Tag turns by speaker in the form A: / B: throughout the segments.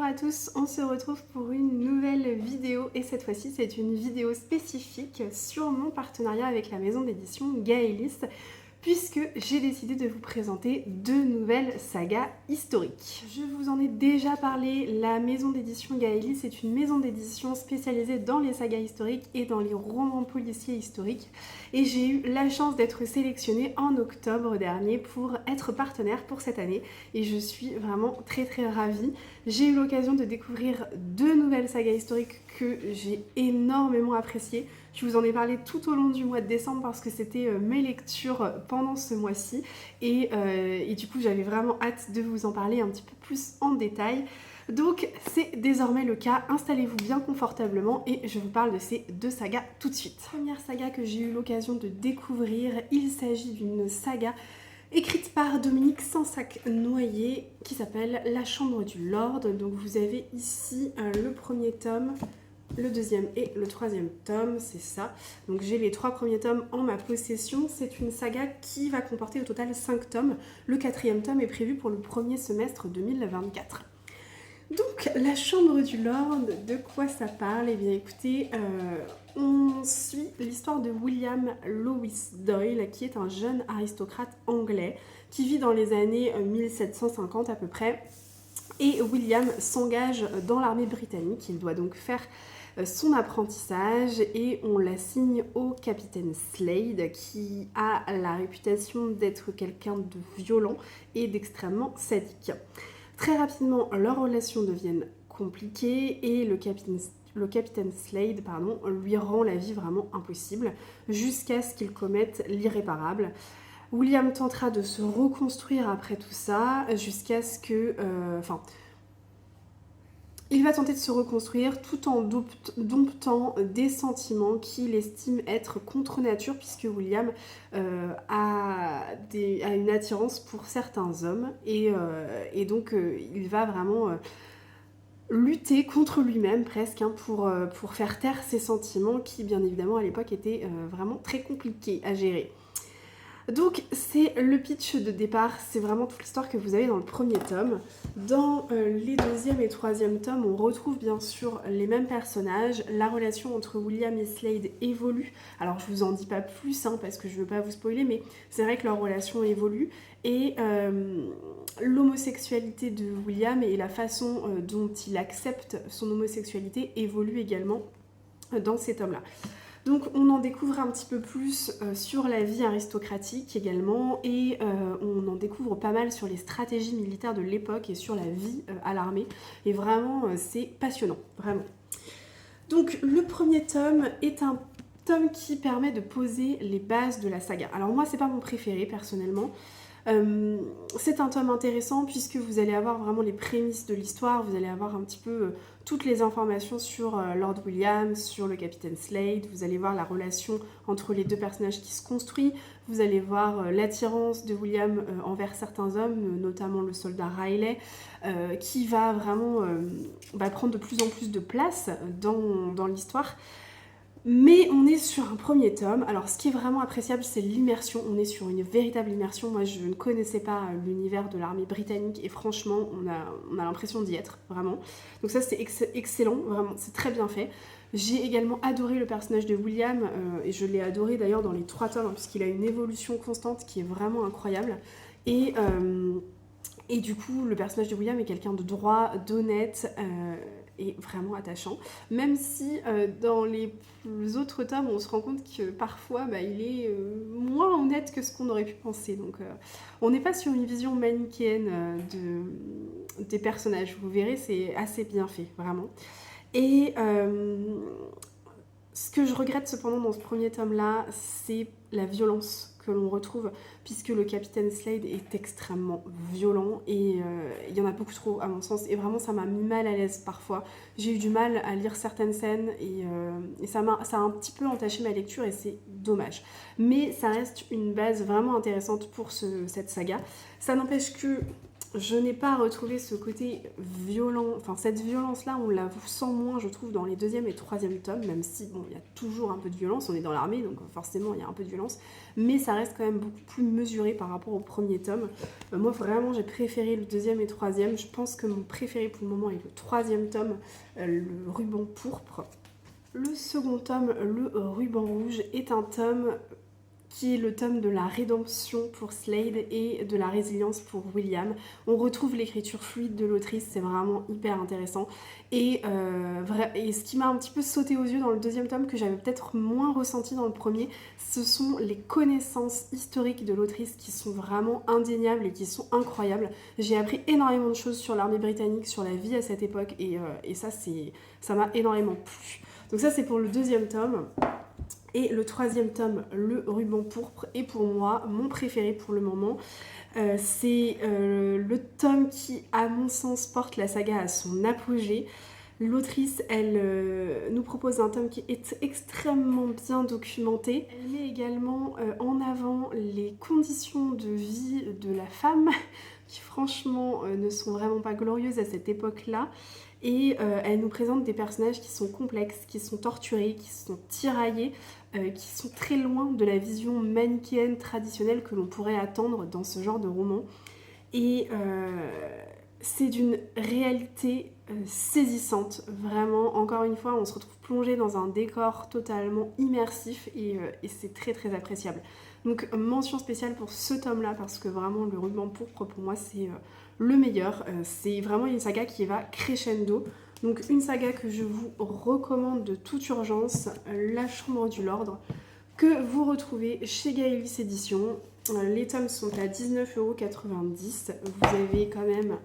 A: à tous, on se retrouve pour une nouvelle vidéo et cette fois-ci c'est une vidéo spécifique sur mon partenariat avec la maison d'édition Gaëlis puisque j'ai décidé de vous présenter deux nouvelles sagas historiques. Je vous en ai déjà parlé, la maison d'édition Gaëlis est une maison d'édition spécialisée dans les sagas historiques et dans les romans policiers historiques et j'ai eu la chance d'être sélectionnée en octobre dernier pour être partenaire pour cette année et je suis vraiment très ravie. J'ai eu l'occasion de découvrir deux nouvelles sagas historiques que j'ai énormément appréciées. Je vous en ai parlé tout au long du mois de décembre parce que c'était mes lectures pendant ce mois-ci et du coup j'avais vraiment hâte de vous en parler un petit peu plus en détail. Donc c'est désormais le cas, installez-vous bien confortablement et je vous parle de ces deux sagas tout de suite. Première saga que j'ai eu l'occasion de découvrir, il s'agit d'une saga écrite par Dominique Sansac-Noyer qui s'appelle La Chambre du Lord. Donc vous avez ici le premier tome, le deuxième et le troisième tome, c'est ça. Donc j'ai les trois premiers tomes en ma possession. C'est une saga qui va comporter au total 5 tomes. Le quatrième tome est prévu pour le premier semestre 2024. Donc, La Chambre du Lord, de quoi ça parle? Eh bien écoutez, on suit l'histoire de William Lewis Doyle, qui est un jeune aristocrate anglais, qui vit dans les années 1750 à peu près. Et William s'engage dans l'armée britannique, il doit donc faire son apprentissage et on l'assigne au capitaine Slade qui a la réputation d'être quelqu'un de violent et d'extrêmement sadique. Très rapidement, leurs relations deviennent compliquées et le capitaine Slade lui rend la vie vraiment impossible jusqu'à ce qu'il commette l'irréparable. William tentera de se reconstruire après tout ça jusqu'à ce que... il va tenter de se reconstruire tout en domptant des sentiments qu'il estime être contre nature puisque William a une attirance pour certains hommes et donc il va vraiment lutter contre lui-même presque pour faire taire ses sentiments qui bien évidemment à l'époque étaient vraiment très compliqués à gérer. Donc c'est le pitch de départ, c'est vraiment toute l'histoire que vous avez dans le premier tome. Dans les deuxième et troisième tomes, on retrouve bien sûr les mêmes personnages. La relation entre William et Slade évolue. Alors je vous en dis pas plus parce que je veux pas vous spoiler, mais c'est vrai que leur relation évolue. Et l'homosexualité de William et la façon dont il accepte son homosexualité évolue également dans ces tomes-là. Donc on en découvre un petit peu plus sur la vie aristocratique également et on en découvre pas mal sur les stratégies militaires de l'époque et sur la vie à l'armée. Et vraiment c'est passionnant, vraiment. Donc le premier tome est un tome qui permet de poser les bases de la saga. Alors moi c'est pas mon préféré personnellement. C'est un tome intéressant puisque vous allez avoir vraiment les prémices de l'histoire, vous allez avoir un petit peu toutes les informations sur Lord William, sur le capitaine Slade, vous allez voir la relation entre les deux personnages qui se construit, vous allez voir l'attirance de William envers certains hommes, notamment le soldat Riley, qui va vraiment prendre de plus en plus de place dans l'histoire. Mais on est sur un premier tome. Alors ce qui est vraiment appréciable, c'est l'immersion. On est sur une véritable immersion. Moi, je ne connaissais pas l'univers de l'armée britannique et franchement, on a l'impression d'y être, vraiment. Donc ça, c'est excellent, vraiment, c'est très bien fait. J'ai également adoré le personnage de William et je l'ai adoré d'ailleurs dans les 3 tomes puisqu'il a une évolution constante qui est vraiment incroyable. Et du coup, le personnage de William est quelqu'un de droit, d'honnête et vraiment attachant. Même si dans les autres tomes, on se rend compte que parfois, il est moins honnête que ce qu'on aurait pu penser. Donc, on n'est pas sur une vision manichéenne des personnages. Vous verrez, c'est assez bien fait, vraiment. Et ce que je regrette cependant dans ce premier tome-là, c'est la violence que l'on retrouve, puisque le capitaine Slade est extrêmement violent et il y en a beaucoup trop à mon sens, et vraiment ça m'a mis mal à l'aise parfois. J'ai eu du mal à lire certaines scènes et ça a un petit peu entaché ma lecture et c'est dommage. Mais ça reste une base vraiment intéressante pour cette saga. Ça n'empêche que Je n'ai pas retrouvé ce côté violent, enfin cette violence-là, on la sent moins, je trouve, dans les deuxième et troisième tomes, même si, bon, il y a toujours un peu de violence, on est dans l'armée, donc forcément, il y a un peu de violence, mais ça reste quand même beaucoup plus mesuré par rapport au premier tome. Moi, vraiment, j'ai préféré le deuxième et troisième. Je pense que mon préféré pour le moment est le troisième tome, le ruban pourpre. Le second tome, le ruban rouge, est un tome qui est le tome de la rédemption pour Slade et de la résilience pour William. On retrouve l'écriture fluide de l'autrice, c'est vraiment hyper intéressant. Et ce qui m'a un petit peu sauté aux yeux dans le deuxième tome, que j'avais peut-être moins ressenti dans le premier, ce sont les connaissances historiques de l'autrice qui sont vraiment indéniables et qui sont incroyables. J'ai appris énormément de choses sur l'armée britannique, sur la vie à cette époque, et ça m'a énormément plu. Donc ça, c'est pour le deuxième tome. Et le troisième tome, le ruban pourpre, est pour moi mon préféré pour le moment. C'est le tome qui, à mon sens, porte la saga à son apogée. L'autrice, elle nous propose un tome qui est extrêmement bien documenté. Elle met également en avant les conditions de vie de la femme, qui franchement ne sont vraiment pas glorieuses à cette époque-là. Et elle nous présente des personnages qui sont complexes, qui sont torturés, qui sont tiraillés, qui sont très loin de la vision manichéenne traditionnelle que l'on pourrait attendre dans ce genre de roman. Et c'est d'une réalité saisissante, vraiment. Encore une fois, on se retrouve plongé dans un décor totalement immersif et c'est très très appréciable. Donc mention spéciale pour ce tome-là parce que vraiment le ruban pourpre pour moi c'est le meilleur. C'est vraiment une saga qui va crescendo. Donc une saga que je vous recommande de toute urgence, La Chambre du Lord, que vous retrouvez chez Gaëlis Éditions. Les tomes sont à 19,90 €. Vous avez quand même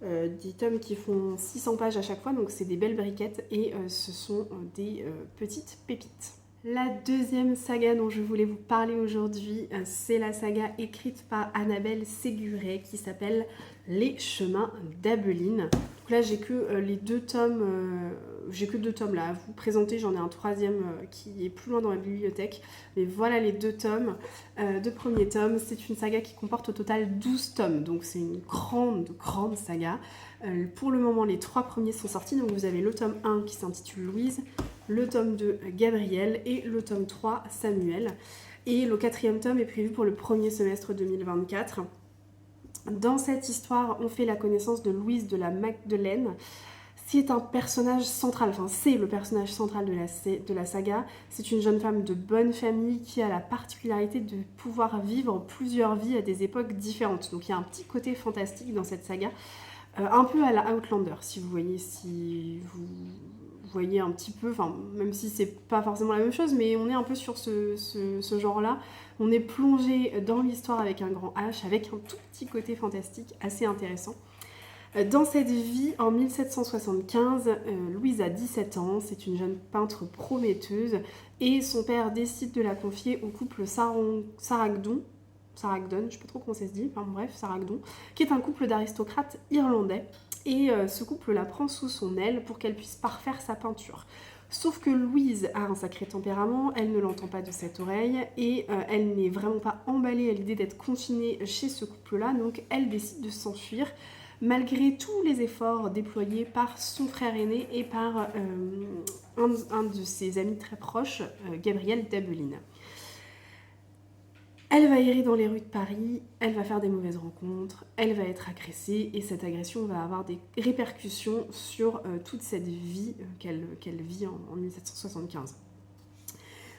A: des tomes qui font 600 pages à chaque fois, donc c'est des belles briquettes et ce sont des petites pépites. La deuxième saga dont je voulais vous parler aujourd'hui, c'est la saga écrite par Annabelle Séguret qui s'appelle Les Chemins d'Abeline. Donc là j'ai que les deux tomes, j'ai que deux tomes là à vous présenter, j'en ai un troisième qui est plus loin dans ma bibliothèque. Mais voilà les deux tomes, deux premiers tomes. C'est une saga qui comporte au total 12 tomes, donc c'est une grande saga. Pour le moment les trois premiers sont sortis, donc vous avez le tome 1 qui s'intitule Louise, le tome 2 Gabriel et le tome 3 Samuel. Et le quatrième tome est prévu pour le premier semestre 2024. Dans cette histoire, on fait la connaissance de Louise de la Magdeleine. C'est un personnage central, enfin c'est le personnage central de la saga. C'est une jeune femme de bonne famille qui a la particularité de pouvoir vivre plusieurs vies à des époques différentes. Donc il y a un petit côté fantastique dans cette saga, un peu à la Outlander, si vous voyez un petit peu, enfin même si c'est pas forcément la même chose, mais on est un peu sur ce genre-là. On est plongé dans l'histoire avec un grand H, avec un tout petit côté fantastique assez intéressant. Dans cette vie, en 1775, Louise a 17 ans, c'est une jeune peintre prometteuse et son père décide de la confier au couple Saragdon, je sais pas trop comment ça se dit, enfin bref, Saragdon, qui est un couple d'aristocrates irlandais. Et ce couple la prend sous son aile pour qu'elle puisse parfaire sa peinture. Sauf que Louise a un sacré tempérament, elle ne l'entend pas de cette oreille et elle n'est vraiment pas emballée à l'idée d'être confinée chez ce couple-là, donc elle décide de s'enfuir malgré tous les efforts déployés par son frère aîné et par un de ses amis très proches, Gabriel d'Abeline. Elle va errer dans les rues de Paris, elle va faire des mauvaises rencontres, elle va être agressée et cette agression va avoir des répercussions sur toute cette vie qu'elle vit en 1775.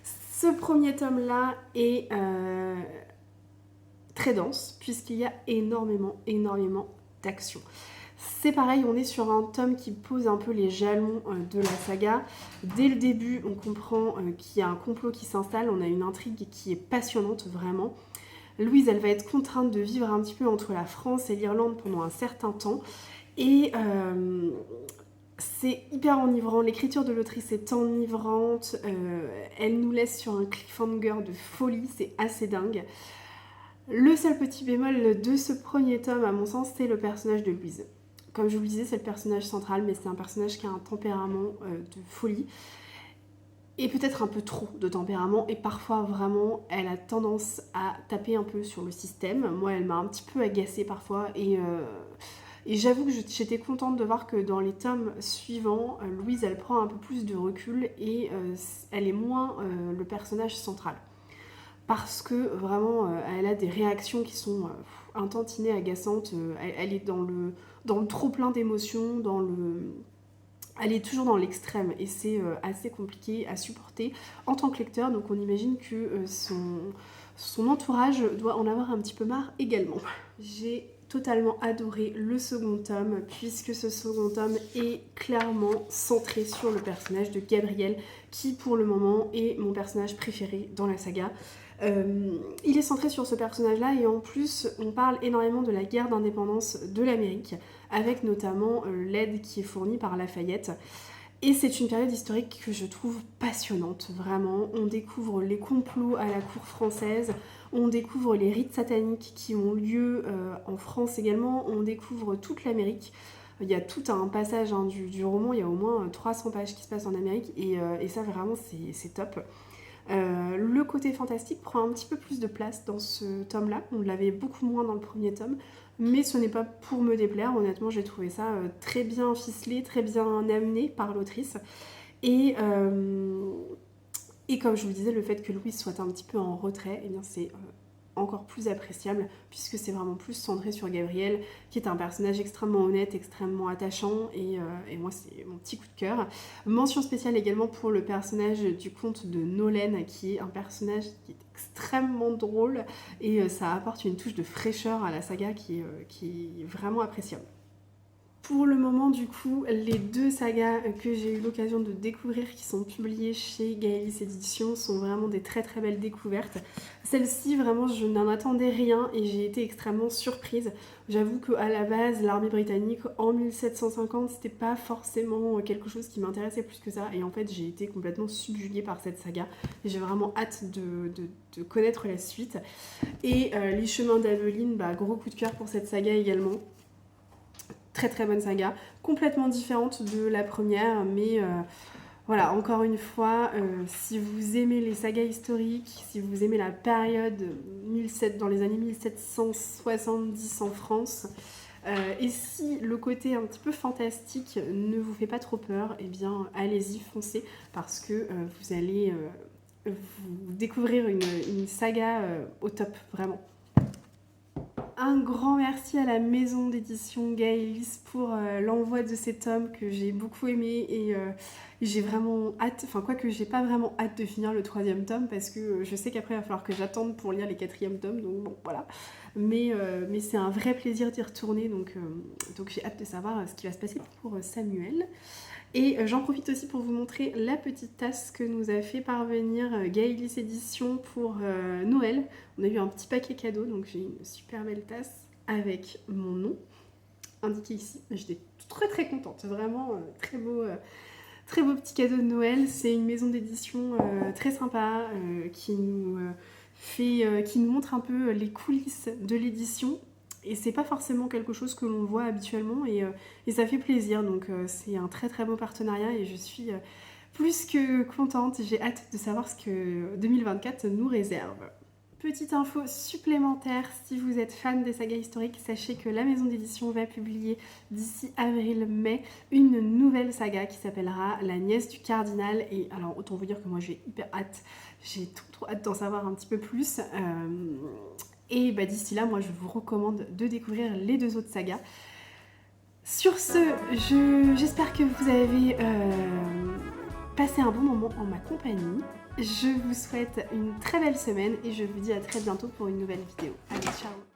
A: Ce premier tome-là est très dense puisqu'il y a énormément d'action. C'est pareil, on est sur un tome qui pose un peu les jalons de la saga. Dès le début, on comprend qu'il y a un complot qui s'installe, on a une intrigue qui est passionnante vraiment. Louise, elle va être contrainte de vivre un petit peu entre la France et l'Irlande pendant un certain temps. Et c'est hyper enivrant, l'écriture de l'autrice est enivrante, elle nous laisse sur un cliffhanger de folie, c'est assez dingue. Le seul petit bémol de ce premier tome, à mon sens, c'est le personnage de Louise. Comme je vous le disais, c'est le personnage central, mais c'est un personnage qui a un tempérament de folie. et peut-être un peu trop de tempérament, et parfois vraiment elle a tendance à taper un peu sur le système. Moi elle m'a un petit peu agacée parfois, et j'avoue que j'étais contente de voir que dans les tomes suivants, Louise elle prend un peu plus de recul et elle est moins le personnage central. Parce que vraiment elle a des réactions qui sont un tantinet agaçantes, elle est dans le trop plein d'émotions, elle est toujours dans l'extrême et c'est assez compliqué à supporter en tant que lecteur, donc on imagine que son entourage doit en avoir un petit peu marre également. J'ai totalement adoré le second tome, puisque ce second tome est clairement centré sur le personnage de Gabriel, qui pour le moment est mon personnage préféré dans la saga. Il est centré sur ce personnage-là, et en plus on parle énormément de la guerre d'indépendance de l'Amérique, avec notamment l'aide qui est fournie par Lafayette. Et c'est une période historique que je trouve passionnante, vraiment. On découvre les complots à la cour française, on découvre les rites sataniques qui ont lieu en France également, on découvre toute l'Amérique. Il y a tout un passage du roman, il y a au moins 300 pages qui se passent en Amérique, et ça vraiment c'est top. Le côté fantastique prend un petit peu plus de place dans ce tome-là, on l'avait beaucoup moins dans le premier tome, mais ce n'est pas pour me déplaire, honnêtement j'ai trouvé ça très bien ficelé, très bien amené par l'autrice, et comme je vous disais, le fait que Louise soit un petit peu en retrait, eh bien c'est encore plus appréciable, puisque c'est vraiment plus centré sur Gabriel, qui est un personnage extrêmement honnête, extrêmement attachant, et moi c'est mon petit coup de cœur. Mention spéciale également pour le personnage du comte de Nolens, qui est un personnage qui est extrêmement drôle, et ça apporte une touche de fraîcheur à la saga qui est vraiment appréciable. Pour le moment, du coup, les deux sagas que j'ai eu l'occasion de découvrir qui sont publiées chez Gaëlis Éditions sont vraiment des très très belles découvertes. Celle-ci, vraiment, je n'en attendais rien et j'ai été extrêmement surprise. J'avoue qu'à la base, l'armée britannique en 1750, c'était pas forcément quelque chose qui m'intéressait plus que ça. Et en fait, j'ai été complètement subjuguée par cette saga. Et j'ai vraiment hâte de connaître la suite. Et Les Chemins d'Aveline, gros coup de cœur pour cette saga également. Très très bonne saga, complètement différente de la première, mais voilà, encore une fois, si vous aimez les sagas historiques, si vous aimez la période dans les années 1770 en France, et si le côté un petit peu fantastique ne vous fait pas trop peur, eh bien allez-y, foncez, parce que vous allez vous découvrir une saga au top, vraiment. Un grand merci à la maison d'édition Gaëlis pour l'envoi de ces tomes que j'ai beaucoup aimé, et j'ai vraiment hâte, enfin quoique j'ai pas vraiment hâte de finir le 3e tome parce que je sais qu'après il va falloir que j'attende pour lire les 4e tomes, donc bon voilà. Mais c'est un vrai plaisir d'y retourner, donc j'ai hâte de savoir ce qui va se passer pour Samuel. Et j'en profite aussi pour vous montrer la petite tasse que nous a fait parvenir Gaëlis Éditions pour Noël. On a eu un petit paquet cadeau, donc j'ai une super belle tasse avec mon nom indiqué ici. J'étais très très contente, vraiment très beau petit cadeau de Noël. C'est une maison d'édition très sympa qui nous montre un peu les coulisses de l'édition. Et c'est pas forcément quelque chose que l'on voit habituellement, et ça fait plaisir, donc c'est un très très beau partenariat et je suis plus que contente. J'ai hâte de savoir ce que 2024 nous réserve. Petite info supplémentaire, si vous êtes fan des sagas historiques, sachez que la maison d'édition va publier d'ici avril-mai une nouvelle saga qui s'appellera La nièce du cardinal, et alors autant vous dire que moi j'ai hyper hâte, j'ai trop hâte d'en savoir un petit peu plus. Et d'ici là, moi je vous recommande de découvrir les 2 autres sagas. Sur ce, j'espère que vous avez passé un bon moment en ma compagnie. Je vous souhaite une très belle semaine et je vous dis à très bientôt pour une nouvelle vidéo. Allez, ciao!